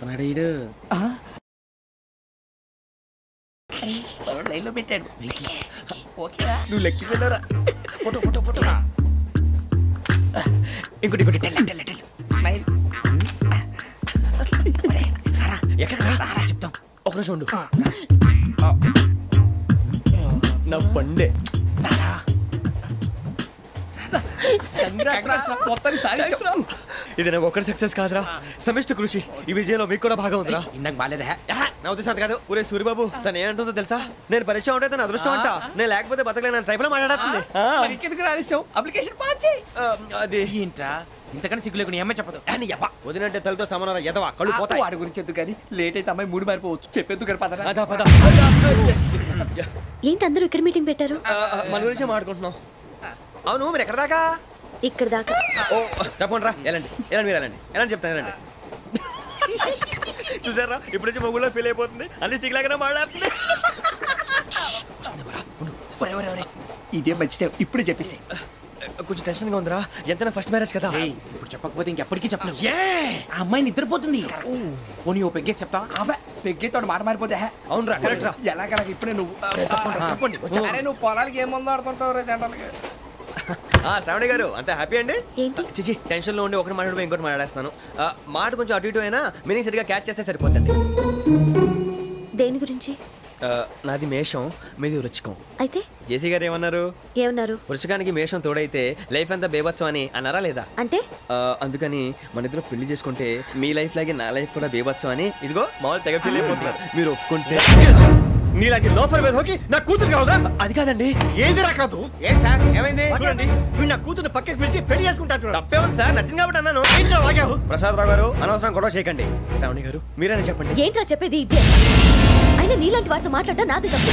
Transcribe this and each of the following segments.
వస్తున్నాడు ఈడు. లైన్లో పెట్టాడు. నువ్వు లెక్కి వెళ్ళరా. Photo photo photo. ఇంకోటి ఇంకోటి టెల్ స్మైల్. ఎక్కడ రారా చెప్తాం. ఒక రోజు ఉండు. నా పండే ఇది నాకు ఒక్కరి సక్సెస్ కాదురా, సమిష్టి కృషి. ఈ విజయంలో మీకు కూడా భాగం ఉందిరా. ఇందాక బాగాలేదా? నా ఉద్దేశం కాదు. ఊరే సూర్యబాబు తను ఏమంటుందో తెలుసా? నేను పరిచయం ఉంటే తన అదృష్టం అంట, నేను లేకపోతే బతకలేను ట్రైబ్ లో మాట్లాడుతుంది. అది ఏంట్రా ఇంతకన్నా సిగ్గు లేకుండా ఏమై చెప్పదు. వదినంటే తలతో సమానం ఎదవా కళ్ళు పోతాయి. వాడి గురించి ఎందుకు కానీ లేట్ అయితే అమ్మాయి మూడు మారిపోవచ్చు. చెప్పేందుకు ఏంటి అందరూ ఇక్కడ మీటింగ్ పెట్టారు? మన గురించి మాట్లాడుకుంటున్నాం. అవును మీరు ఎక్కడ దాకా? ఇక్కడ దాకా. ఓ తప్పకుండా రా. వెళ్ళండి వెళ్ళండి మీరు వెళ్ళండి వెళ్ళండి చెప్తాను వెళ్ళండి. చూసారా ఇప్పుడు నుంచి మొగుల్లో ఫీల్ అయిపోతుంది. అన్ని సిగ్లాగానే మాట్లాడుతుంది. ఇదే మంచి టైం ఇప్పుడే చెప్పేసి. కొంచెం టెన్షన్ గా ఉందిరా. ఎంతైనా ఫస్ట్ మ్యారేజ్ కదా. ఇప్పుడు చెప్పకపోతే ఇంకెప్పటికీ చెప్పలేవు. ఆ అమ్మాయి నిద్రపోతుంది. పోనీ ఓ పెగ్గేసి చెప్తా. పెగ్గేతో మాట మారిపోతే. అవునురా కరెక్ట్ రా. ఎలాగలా ఇప్పుడే నువ్వు నువ్వు పొలాలకి ఏముందో ఆడుతుంటావు రే జనరల్గా. శ్రావణి గారు అంత హ్యాపీ అండి? చిచి టెన్షన్ లో ఉండి ఒకటి మాట్లాడిపోయి ఇంకోటి మాట్లాడేస్తాను. మాట కొంచెం అటు ఇటు అయినా మీనింగ్ సరిగా క్యాచ్ చేస్తే సరిపోతుంది. దేని గురించి? నాది మేషం, మీది వృచ్చికం. అయితే జేసీ గారు ఏమన్నారు? వృచ్చికానికి మేషం తోడైతే లైఫ్ అంతా బేబత్సం అని అన్నారా లేదా? అంటే అందుకని మన ఇద్దరు పెళ్లి చేసుకుంటే మీ లైఫ్ లాగే నా లైఫ్ కూడా బేబత్సం అని ఇదిగో మామూలు తెగ ఫీల్ అయిపోతున్నారు. మీరు ఒప్పుకుంటే నీలాంటి లోఫర్ మీద హోకి నా కూతురు కావదా? అది కాదండి. ఏది రాకాదు. ఏం సార్ ఏమైంది? చూడండి వీడు నా కూతురు పక్కకి పిలిచి పెళ్లి చేసుకుంటాడు. తప్పే ఉంది సార్, నచ్చింది కాబట్టి అన్నాను. ప్రసాద్ రావు గారు అనవసరం గొడవ చేయకండి. శ్రావణి గారు మీరైనా చెప్పండి. ఏంట్రా చెప్పేది? అయినా నీలాంటి వారితో మాట్లాడటం నాది తప్పు.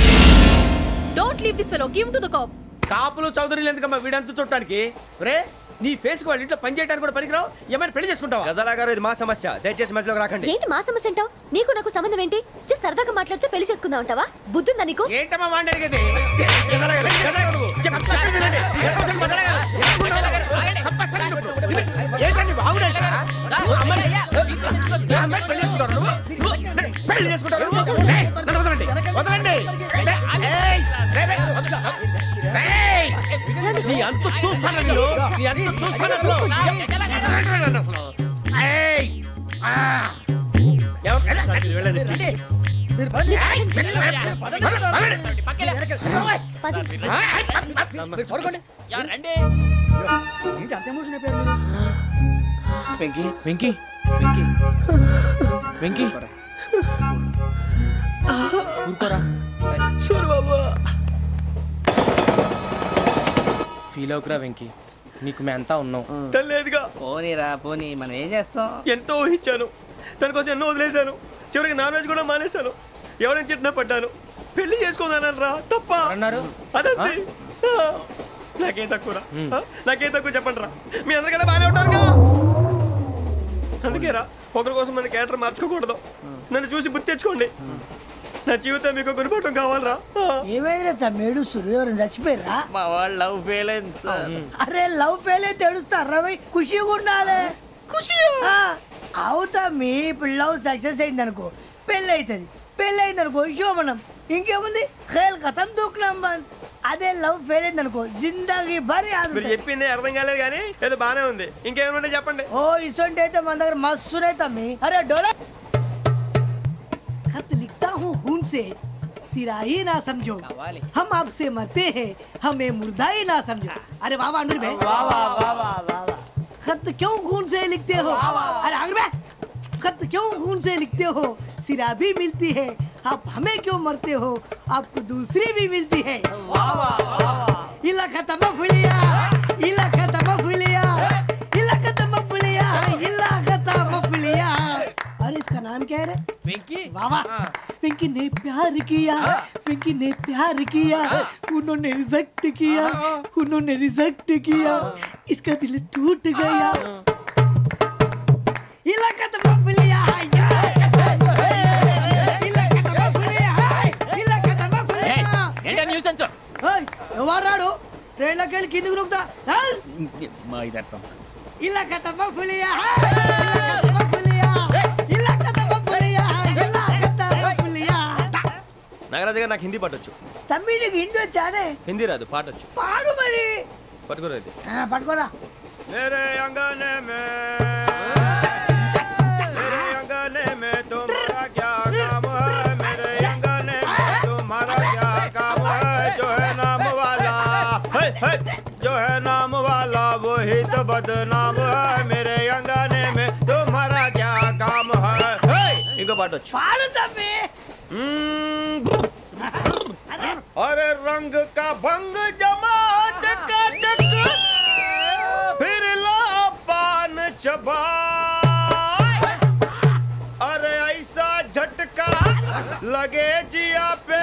Don't leave this fellow, give to the cop. కాపులు చౌదరులు ఎందుకమ్మా వీడంతా చూడటానికి? రే నీ ఫేస్ కు వాళ్ళ ఇంట్లో పని చేయడానికి కూడా పనికిరావు. ఏమైనా పెళ్లి చేసుకుంటావా? గజాలా గారు ఇది మా సమస్య, దయచేసి మధ్యలోకి రాకండి. ఏంటి మా సమస్య అంటావు? నీకు నాకు సంబంధం ఏంటి? సరదాగా మాట్లాడితే పెళ్లి చేసుకుందాం అంటావా? బుద్ధుందా నీకు? ఏంటమ్మా వాడి అడిగేది? పెళ్లి చేసుకుంటారు నీ అంత చూస్తాను. వెంకీ వెంకీ వెంకీ వెంకీ ఊరుకోరా. సూర్యబాబు ఫీల్ అవుకురా వెంకీ, నీకు మేమంతా ఉన్నాం. తెలియదుగా. పోనీరా పోనీ, మనం ఏం చేస్తాం? ఎంతో ఊహించాను, దానికోసం ఎన్నో వదిలేశాను. చివరికి నాన్ వెజ్ కూడా మానేశాను. ఎవరైనా తిట్టినా పడ్డాను. పెళ్లి చేసుకున్నాను రా. తప్ప అన్నారు. అదంతే. నాకేం తక్కువరా? నాకేం తక్కువ చెప్పండి రా. మీ అందరికన్నా బాగానే ఉంటారుగా. అందుకేరా ఒకరి కోసం మన క్యారెక్టర్ మార్చుకోకూడదు. నన్ను చూసి గుర్తు తెచ్చుకోండి. నా జీవితం మీకు గురిపటం కావాలరా. ఏమైందిరా తమ్మేడు? సూర్యవరం చచ్చిపోయిరా? మా వాళ్ళు లవ్ ఫెయిల్ అయింది. అరే లవ్ ఫెయిల్ అయితే ఏడుస్తారా? ఖుషిగా ఉండాలి. ఖుషి అవుతా. మీ ఇప్పుడు లవ్ సక్సెస్ అయింది అనుకో పెళ్ళి అవుతుంది. పెళ్ళి అయింది అనుకో శోభనం. ఇంకేముంది? ఖేల్ కథం దూకునాం బంద్. అదే లవ్ ఫెయిల్ అయింది అనుకో జిందగీ భారీ. మీరు చెప్పింది అర్థం కాలేదు కానీ ఏదో బానే ఉంది. ఇంకేమైనా చెప్పండి. ఓ ఇసొంటి అయితే మన దగ్గర మస్తునే తమ్మి. అరే డోలా खत लिखता हूँ खून से, सिरा ही ना समझो, हम आपसे मरते हैं, हमें मुर्दा ही ना समझो. अरे वाह वाह अनुर भाई, वाह वाह वाह वाह वाह. खत क्यों खून से लिखते हो? अरे अनुर भाई, खत क्यों खून से लिखते हो? सिरा भी मिलती है, आप हमें क्यों मरते हो? आपको दूसरी भी मिलती है. वाह वाह वाह. इला खत्म फुलिया, इला खत्म फुलिया, इला खत्म फुलिया, इला खत्म फुलिया. अरे इसका नाम क्या है रे? వెంకీ. वाह वाह. पिंकी ने प्यार किया, पिंकी ने प्यार किया, उन्होंने रिजेक्ट किया, उन्होंने रिजेक्ट किया, इसका दिल टूट गया. इलाका तो बबलिया है, इलाका तो बबलिया है, इलाका तो बबलिया. ఏంటా న్యూసెన్స్? ఏయ్ ఎవరు రాడు? ట్రైన్ లోకి వెళ్ళి కిందికి రుకుతా. మా ఇదర్సం. इलाका तो बबलिया है, इलाका तो बबलिया, इलाका तो నాకు హిందీ పాటొచ్చు. తమ్మి నీకు హిందీ వచ్చానే? హిందీ రాదు, పాటొచ్చు. పాడు మరి. పట్టుకోరా ఇది. పట్టుకోరా. मेरे अंगने में तुम्हारा क्या काम है? मेरे अंगने में तुम्हारा क्या काम है? जो है नाम वाला जो है नाम वाला वही तो बदनाम है. मेरे अंगने में तुम्हारा क्या काम है? इनको पाटो पाड़ो तम्मी. अरे रंग का भंग जमा चकाचक फिर ला पान चबा. अरे ऐसा झटका लगे जिया पे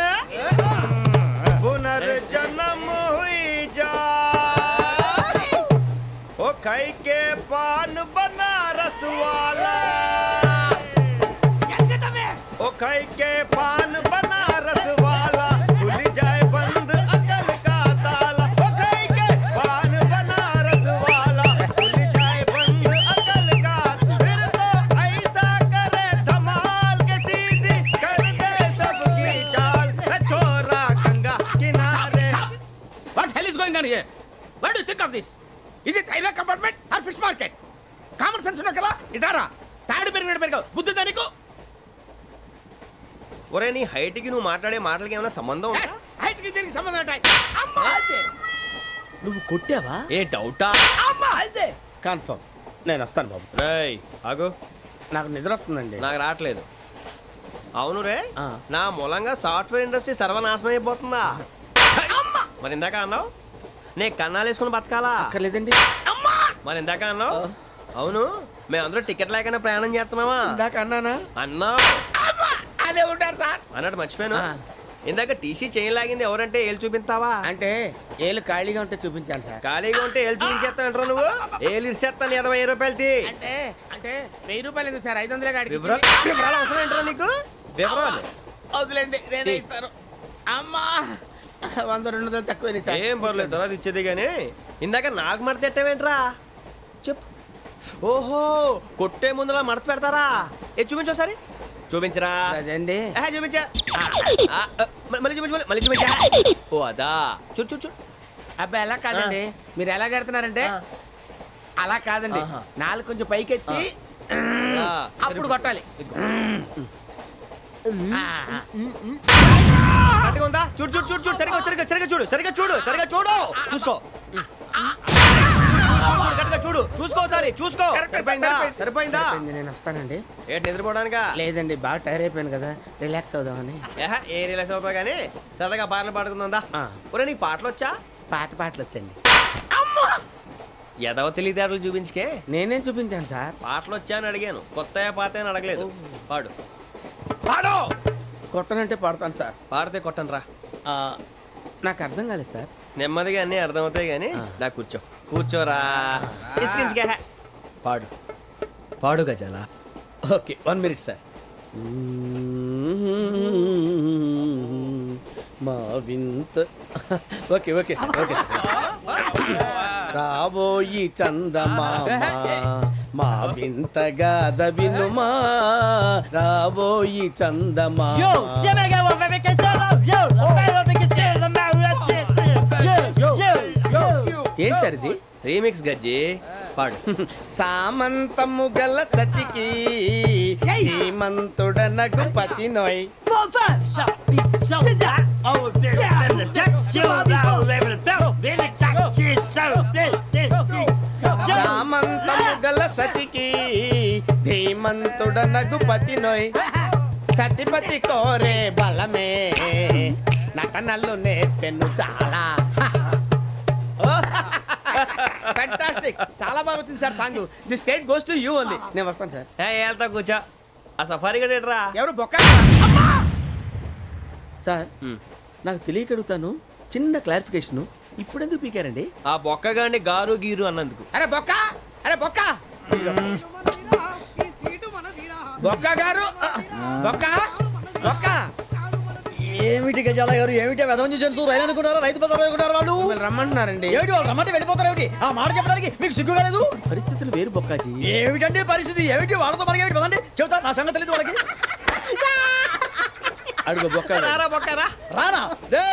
पुनर्जन्म हुई जा. ओ खाई के पान बनारस वाला. ओ खाई के पान बनारस वाला खुल जाए बंद अकल का ताला. ओ खाई के पान बनारस वाला खुल जाए बंद अकल का. फिर तो ऐसा करे धमाल के सीधी कर दे सबकी चाल. छोरा गंगा किनारे. What hell is going on here? What do you think of this? Is it railway compartment or fish market? Common sense ఉన్న కదా ఇటారా తాడి పెరిగినట్టు పెరగవు బుద్ధి దానికి. ఒరే నీ హైట్ కి నువ్వు మాట్లాడే మాటలకి ఏమైనా సంబంధం ఉందా? హైట్ కి దీనికి సంబంధం ఉంటాయి. అమ్మా అయితే నువ్వు కొట్టావా? ఏ డౌటా? అమ్మా అయితే కన్ఫర్మ్. నేను వస్తాను బాబు. రేయ్ ఆగు. నాకు నిద్ర వస్తుందండి. నాకు రావట్లేదు. అవును రే, నా మూలంగా సాఫ్ట్వేర్ ఇండస్ట్రీ సర్వనాశనం అయిపోతుందా? మరి ఇందాక అన్నావు నే కన్నాలు వేసుకుని బతకాలా? అక్కర్లేదండి. మరి ఇందాక అన్నావు అవును మేమందరూ టికెట్ లేకుండా ప్రయాణం చేస్తున్నావా? ఇందాక అన్నానా? అన్నావు. అదే ఉంటారు సార్. అన్నట్టు మర్చిపోయాను. ఇందాక టీసీ చేయి లాగింది ఎవరంటే ఏళ్ళు చూపిస్తావా? అంటే ఏళ్ళు ఖాళీగా ఉంటే చూపించాను సార్. ఖాళీగా ఉంటే ఏళ్ళు చూపించేస్తానంటారా నువ్వు? ఏళ్ళు ఇచ్చేస్తాను 20 రూపాయలది. అంటే అంటే 1000 రూపాయలు ఎందుకు సార్? 500 గాడికి వివరాలు అవసరం ఏంటరా నీకు? వివరాలు వదిలేండి, నేనే ఇస్తాను. అమ్మా 100-200 తక్కువ సార్. ఏం పర్లేదు తర్వాత ఇచ్చేది. కానీ ఇందాక నాకు మడత ఎట్టవేంట్రా చెప్పు. ఓహో కొట్టే ముందులా మడత పెడతారా? ఏ చూపించు ఒకసారి. చూపించరా? అదండి చూపించా. మళ్ళీ చూపించు, మళ్ళీ చూపించా. ఓ అదా చూడు చూడు చూడు. అబ్బాయి ఎలా కాదండి, మీరు ఎలా కడుతున్నారంటే అలా కాదండి. నాలుగు కొంచెం పైకెత్తి అప్పుడు కొట్టాలి. ఉందా? చూడు చూడు చూడు చూడు. సరిగా సరిగా సరిగా చూడు, సరిగా చూడు, సరిగా చూడు. చూసుకో చూడు, చూసుకో ఒకసారి చూసుకో. సరిపోయిందా? సరిపోయిందా? నేను వస్తానండి. ఏంటి నిద్రపోవడానికా? లేదండి, బాగా టైర్ అయిపోయాను కదా, రిలాక్స్ అవుదామని. ఏ రిలాక్స్ అవుతావు కానీ సరదాగా పాటలు పాడుకుందా? ఒరే నీకు పాటలు వచ్చా? పాత పాటలు వచ్చండి. ఎదవ తెలివితేటలు చూపించుకే. నేనేం చూపించాను సార్? పాటలు వచ్చా అని అడిగాను, కొత్త పాత అని అడగలేదు. పాడు పాడు. కొట్టనంటే పాడతాను సార్. పాడితే కొట్టను రా. నాకు అర్థం కాలేదు సార్. నెమ్మదిగా అన్నీ అర్థమవుతాయి కానీ నా కూర్చో. కూర్చోరా. పాడు పాడు గజాల. Okay 1 minute sir. మా వింత. Okay okay sir, okay sir. రాబోయి చందమామ మా వింతగా దవినుమా. రాబోయి చందమామ. ఏం సార్ ఇది? రీమిక్స్ గజ్జి. పాడు. సామంతము గల సతికి హేమంతుడనగు పతి నోయ్. సామంతము గల సతికి ధీమంతుడనగు పతి నోయ్. సతిపతి కోరే బలమే నటనలు నేర్పెను చాలా. ఫ్యాంటాస్టిక్, చాలా బాగా వచ్చింది sir song. The state goes to you only. నేను వస్తాను సార్. వెళ్తా కూర్చో. ఆ సఫారీ గడేట్రా. ఎవరు బొక్క సార్? నాకు తెలియక అడుగుతాను, చిన్న క్లారిఫికేషన్. ఇప్పుడు ఎందుకు పీకారండి? ఆ బొక్కగాండి గారు గీరు అన్నందుకు. అరే బొక్క, అరే బొక్క, బొక్క గారు, బొక్క బొక్క. ఏమిటి గజాల గారు? ఏమిటి వెదవని జంతువు? రైలు అనుకుంటారా? రైతు బజార్ అనుకుంటారా? వాళ్ళు రమ్మంటున్నారండి. ఏమిటి వాళ్ళు రమ్మంటే వెళ్ళిపోతారు? ఏమిటి ఆ మాట చెప్పడానికి మీకు సిగ్గు కాలేదు? పరిస్థితులు వేరు బొక్కాజీ. ఏమిటండి పరిస్థితి? ఏమిటి వాళ్ళతో మనకి ఏమిటి? పదండి చెబుతా, నా సంగతి తెలియదు వాళ్ళకి. అడుగు బొక్క రారా బొక్కరా రానా రే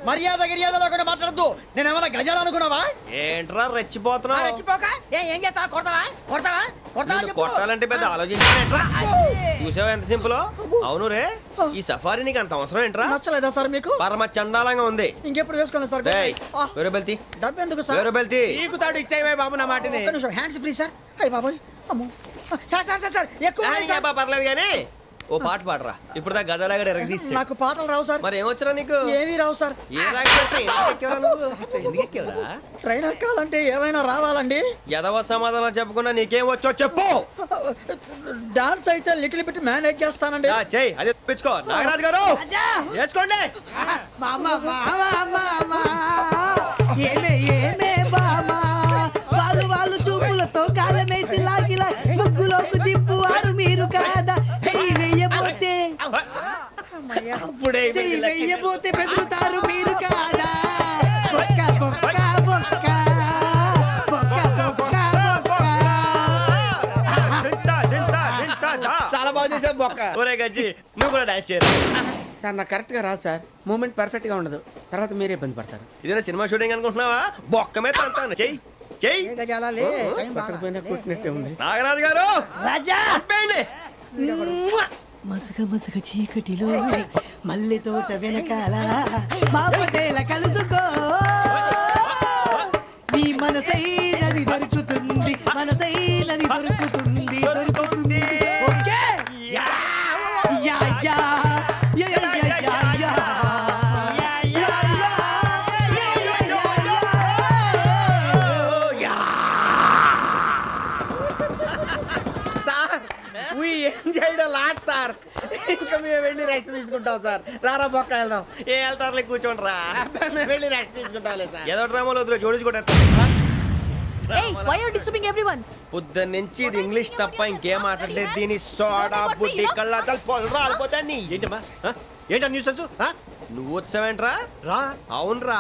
మర్యాద గిర్యాద లేకుండా మాట్లాడద్దు నేను ఏమైనా గజాలు అనుకున్నావా ఏంట్రా రెచ్చిపోతున్నావు రెచ్చిపోక ఏం చేస్తావా కొడతావా కొడతావా కొడతావా నిన్ను కొట్టాలంటే పెద్ద ఆలోచించానేంట్రా చూసావా ఎంత సింపుల్ అవును రే ఈ సఫారీ నీకు అంత అవసరం ఏంట్రా నచ్చలేదా సార్ మీకు పరమ చండాలంగా ఉంది ఇంకెప్పుడు వేసుకోండి సార్ డేయ్, వేరే బెల్తి డబ్బు ఎందుకు సార్ వేరే బెల్తి నీకు తాడు ఇచ్చేవే బాబు నా మాటని ఒక్క నిమిషం హ్యాండ్స్ ఫ్రీ సార్ అయ్యి బాబోయ్ అమ్మో సార్ సార్ సార్ సార్ ఎక్కువ ఉన్నాయి సార్. పర్లేదు కానీ ఓ పాట పాడరా ఇప్పుడు దా గదలాగడ ఎరగ తీసి నాకు పాటలు రావు సార్ మరి ఏమొచ్చరా నీకు ఏమీ రావు సార్ ఏ రాకెట్రా ట్రైన్ ఎక్కాలంటే ఏమైనా రావాలండి ఎదవ సమాధానం చెప్పకుండా నీకేం వచ్చో చెప్పు డాన్స్ అయితే లిటిల్ బిట్ మేనేజ్ చేస్తానండి చెయ్యి అదే తెప్పించుకో నాగరాజు గారు చేసుకోండి మామా మామా మామా ఏమే ఏమే బామా వాళ్ళు చూపులతో కాలమేసి లాగిలా ముగ్గులోకి తిప్పువారు మీరు కాదా చెయ్యి వెయ్యబోతే అప్పుడే చెయ్యి వెయ్యబోతే బెదురుతారు మీరు కాదా బొక్క బొక్క బొక్క బొక్క బొక్క బొక్క చాలా బాగా చేసావు బొక్క ఒరే గజ్జి నువ్వు కూడా డాన్స్ చేయరా సార్ నాకు కరెక్ట్ గా రాదు సార్ మూమెంట్ పర్ఫెక్ట్ గా ఉండదు తర్వాత మీరే ఇబ్బంది పడతారు ఇదేనా సినిమా షూటింగ్ అనుకుంటున్నావా బొక్క మీద అంటాను చెయ్యి చెయ్యి ఏ గజాలాలే టైం పక్కన పోయినా కొట్టినట్టే ఉంది నాగరాజు గారు రాజా చెప్పండి మసగ మసగ చీకటిలో మల్లె తోట వెనకాల మా పటేల కలుసుకో నీ మనసైనది దొరుకుతుంది మనసైనది దొరుకుతుంది దొరుకుతుంది okay yeah yeah yeah yeah yeah yeah sir we enjoyed a lot sir ఇంకా మేము వెళ్ళి రెస్ట్ తీసుకుంటాం సార్ రారా బొక్క వెళ్దాం ఏ వెళ్తారులే కూర్చోండి రా మేము వెళ్ళి రెస్ట్ తీసుకుంటాంలే సార్ ఏదో డ్రామాలో వద్దు జోడించుకుంటా Hey, why are you disturbing everyone? పొద్దున్న నుంచి ఇది ఇంగ్లీష్ తప్ప ఇంకేం మాట్లాడలేదు దీని సోడా బుద్ధి కళ్ళ పొలరా రాలిపోతాన్ని ఏంటమ్మా ఏంటా న్యూస్ వచ్చు నువ్వు వచ్చావేంట్రా రా అవునరా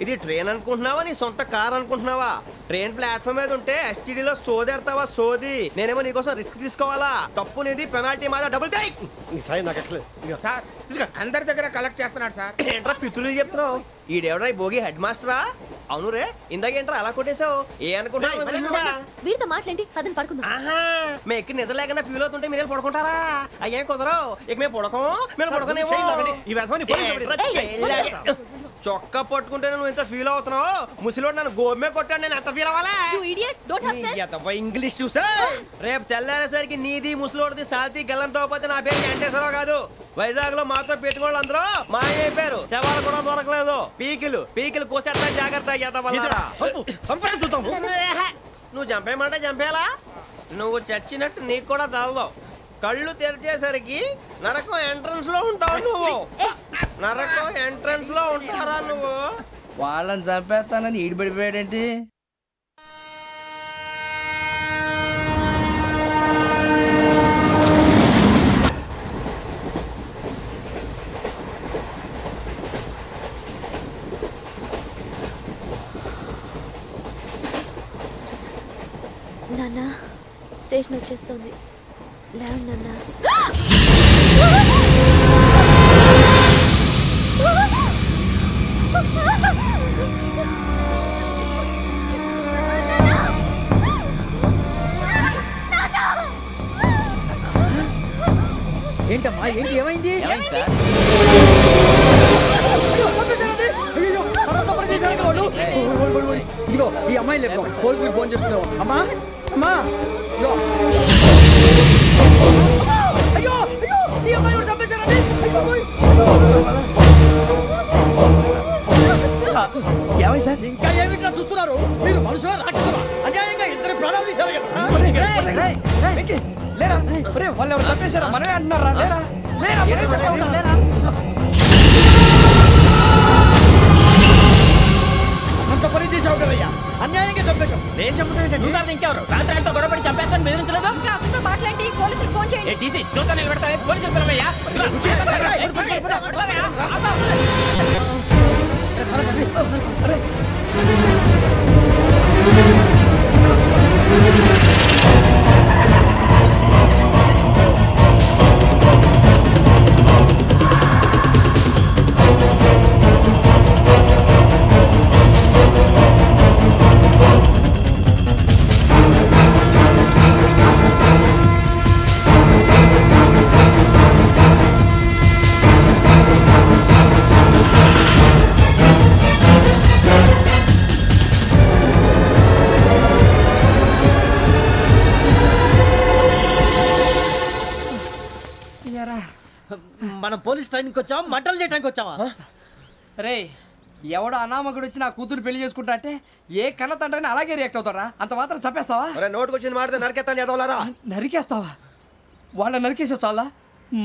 ఇది ట్రైన్ అనుకుంటున్నావా నీ సొంత కార్ అనుకుంటున్నావా ట్రైన్ ప్లాట్ఫామ్ మీద ఉంటే ఎస్టీడీలో సోదేడతావా సోది నేనేమో నీకోసం రిస్క్ తీసుకోవాలా తప్పు నీది పెనాల్టీ మాదా డబుల్ టై సార్ తీసుకో. అందరి దగ్గర కలెక్ట్ చేస్తున్నాడు సార్ ఏంట్రా పితులు చెప్తున్నావు ఈడెవడ్రా ఈ భోగి హెడ్ మాస్టరా అవును రే ఇందాకేంట్రా అలా కొట్టేశావు ఏ అనుకుంటున్నా వీరితో మాట్లాడి అతను పడుకుందాం. ఆహా మేము ఎక్కి నిద్ర లేకుండా ఫీల్ అవుతుంటే మీరు పడుకుంటారా అయ్యేం కుదరవు ఇక మేము పడకం మేము పడకనేమో చొక్కా పట్టుకుంటే నువ్వు ఎంత ఫీల్ అవుతున్నావు ముసలివాడు నన్ను గోమే కొట్టాడు నేను ఎంత ఫీల్ అవ్వాలా You idiot, don't have sense. English చూసా రేపు తెల్లారేసరికి నీది ముసలోడిది సాల్తీ గల్లంతో పోతే నా పేరు వెంకటేశ్వరరావు కాదు వైజాగ్ లో మాతో పెట్టుకోళ్ళు అందరూ మాయైపోయారు శవాలు కూడా దొరకలేదు పీకిలు కోసేస్తా జాగ్రత్త నువ్వు చంపేయమంటే చంపేలా నువ్వు చచ్చినట్టు నీకు కూడా తగదు కళ్ళు తెరిచేసరికి నరకం ఎంట్రన్స్ లో ఉంటావు నువ్వు నరకం ఎంట్రన్స్ లో ఉంటారా నువ్వు వాళ్ళని చంపేస్తానని ఈడిపడిపోయాడేంటి నాన్న స్టేషన్ వచ్చేస్తుంది లేవు నాన్న ఏంటమ్మా ఏంటి ఏమైంది ఇదిగో ఈ అమ్మాయి లేదు పోలీసులకు ఫోన్ చేస్తున్నావు అమ్మా అమ్మా ఇదిగో అయ్యో అయ్యో ఈ అమ్మాయి కూడా చంపేశారండి ఏమై సార్ ఇంకా ఏమిట్లా చూస్తున్నారు మీరు మనుషుల రాక్షసులా అన్యాయంగా ఇద్దరు ప్రాణాలు తీశారు కదా లేరా వాళ్ళు ఎవరు చంపేశారా మనమే అంటున్నారా లేరా లేరా అంత పని చేసావు కదయ్యా అన్యాయంగా చంపేశావు నేను చెప్పడం నువ్వు ఇంకెవరు రాత్రి గొడవపడి చంపేస్తాను బెదిరించలేదు ఇంకా అతనితో మాట్లాడి పోలీసులకు ఫోన్ చేయండి టీసీ చూస్తా నిలబెడతా పోలీసులు పిలవయ్యా వచ్చారా? మనం పోలీస్ ట్రైనింగ్కి వచ్చావా మంటలు చేయడానికి వచ్చావా? రే ఎవడో అనామకుడు వచ్చి నా కూతురు పెళ్లి చేసుకుంటా అంటే ఏ కన్న తండ్రిని అలాగే రియాక్ట్ అవుతారా? అంత మాత్రం చంపేస్తావా? నోటుకు వచ్చింది మాడితే నరికెత్తాను చదవాలరా. నరికేస్తావా? వాళ్ళ నరికేసావు చాలా,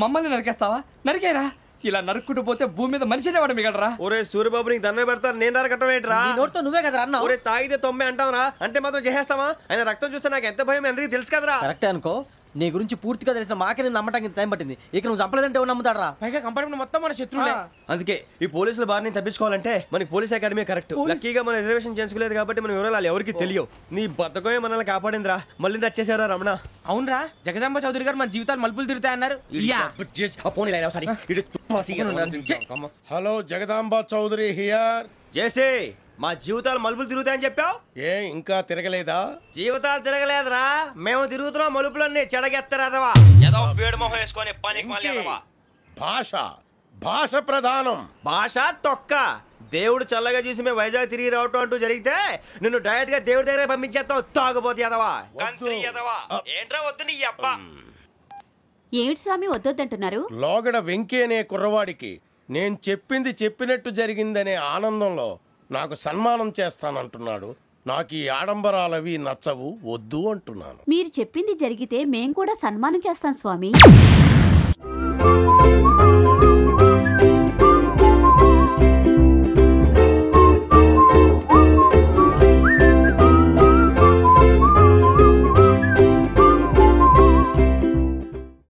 మమ్మల్ని నరికేస్తావా? నరికేరా. ఇలా నరుక్కుంటూ పోతే భూమి మీద మనిషినే వాడు మిగలరా. ఒరే సూర్యబాబు నీకు దండం పెడతారు, నేను నరకటం ఏంట్రా? నీ నోటితో నువ్వే కదా అన్నావు. ఒరే తాగితే తొమ్మే అంటావురా, అంటే మాత్రం చేసేస్తావా? ఆయన రక్తం చూస్తే నాకు ఎంత భయం అందరికీ తెలుసు కదరా. కరెక్టే అనుకో, నీ గురించి పూర్తిగా తెలిసిన మాకే నేను నమ్మటానికి ఇంత టైం పట్టింది. ఇక నువ్వు చంపలేదంటే ఎవరు నమ్ముతాడరా? పైగా కంపార్ట్మెంట్ మొత్తం మన శత్రువులే. అందుకే ఈ పోలీసుల బారిని తప్పించుకోవాలంటే మనకి పోలీస్ అకాడమీ కరెక్ట్. లక్కీగా మన రిజర్వేషన్ చేసుకోలేదు కాబట్టి మన వివరాలు ఎవరికి తెలియవు. నీ బతకమే మనల్ని కాపాడిందిరా. మళ్ళీ నచ్చేసారా రమణ? అవునరా, జగదాంబ చౌదరి గారు మన జీవితాలు మలుపులు తిరుగుతాయన్నారు. Hello, Jagadamba Chowdary here. జేసే మా జీవితాలు మలుపులు తిరుగుతాయని చెప్పావు, ఏ ఇంకా తిరగలేదా? జీవితాలు తిరగలేదురా, మేము తిరుగుతున్నాం మలుపులన్నీ. చెడగెత్తరాదవా ఏదో పేడు మొహం వేసుకొని పనికి భాష భాష ప్రధానం. భాష తొక్క. దేవుడు చల్లగా చూసి మేము వైజాగ్ తిరిగి రావటం అంటూ జరిగితే నిన్ను డైరెక్ట్ గా దేవుడి దగ్గర పంపించేస్తావు. తాగుబోతు ఎదవా, కంత్రి ఎదవా. ఏంట్రా వద్దు నీ అబ్బా. ఏమిటి స్వామి వద్దొద్దంటున్నారు? లోగడ వెంకీ అనే కుర్రవాడికి నేను చెప్పింది చెప్పినట్టు జరిగిందనే ఆనందంలో నాకు సన్మానం చేస్తానంటున్నాడు. నాకు ఈ ఆడంబరాలవి నచ్చవు, వద్దు అంటున్నాను. మీరు చెప్పింది జరిగితే మేం కూడా సన్మానం చేస్తాం స్వామి.